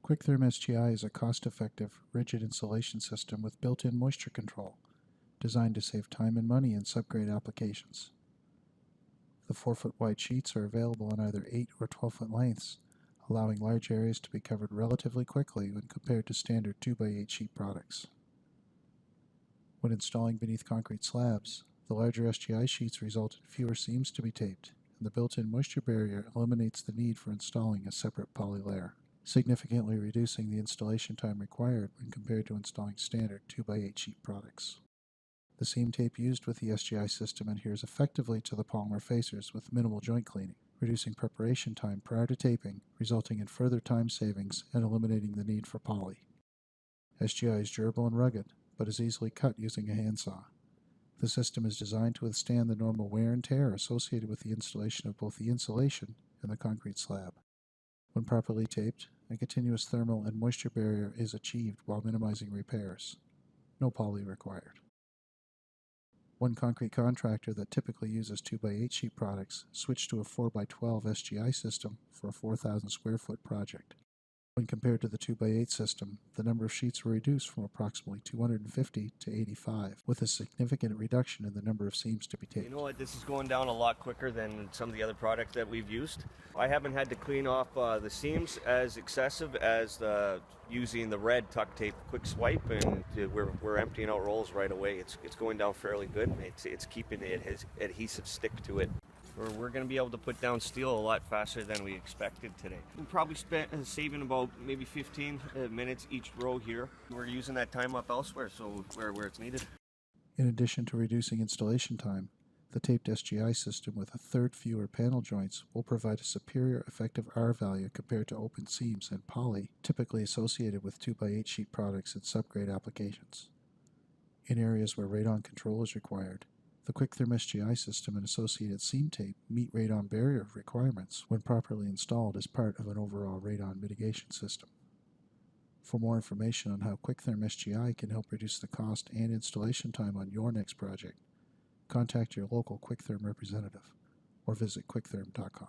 Quik Therm SGI is a cost-effective, rigid insulation system with built-in moisture control, designed to save time and money in subgrade applications. The 4-foot wide sheets are available in either 8 or 12-foot lengths, allowing large areas to be covered relatively quickly when compared to standard 2x8 sheet products. When installing beneath concrete slabs, the larger SGI sheets result in fewer seams to be taped, and the built-in moisture barrier eliminates the need for installing a separate poly layer, significantly reducing the installation time required when compared to installing standard 2x8 sheet products. The seam tape used with the SGI system adheres effectively to the polymer facers with minimal joint cleaning, reducing preparation time prior to taping, resulting in further time savings and eliminating the need for poly. SGI is durable and rugged, but is easily cut using a handsaw. The system is designed to withstand the normal wear and tear associated with the installation of both the insulation and the concrete slab. When properly taped, a continuous thermal and moisture barrier is achieved while minimizing repairs. No poly required. One concrete contractor that typically uses 2x8 sheet products switched to a 4x12 SGI system for a 4,000 square foot project. When compared to the 2x8 system, the number of sheets were reduced from approximately 250 to 85, with a significant reduction in the number of seams to be taped. You know what, this is going down a lot quicker than some of the other products that we've used. I haven't had to clean off the seams as excessive as using the red tuck tape quick swipe, and we're emptying out rolls right away. It's going down fairly good. It's keeping the adhesive stick to it. We're going to be able to put down steel a lot faster than we expected today. We probably spent saving about maybe 15 minutes each row here. We're using that time up elsewhere, so where it's needed. In addition to reducing installation time, the taped SGI system with a third fewer panel joints will provide a superior effective R value compared to open seams and poly typically associated with 2x8 sheet products in subgrade applications. In areas where radon control is required, the Quik Therm SGI system and associated seam tape meet radon barrier requirements when properly installed as part of an overall radon mitigation system. For more information on how Quik Therm SGI can help reduce the cost and installation time on your next project, contact your local Quik Therm representative or visit quiktherm.com.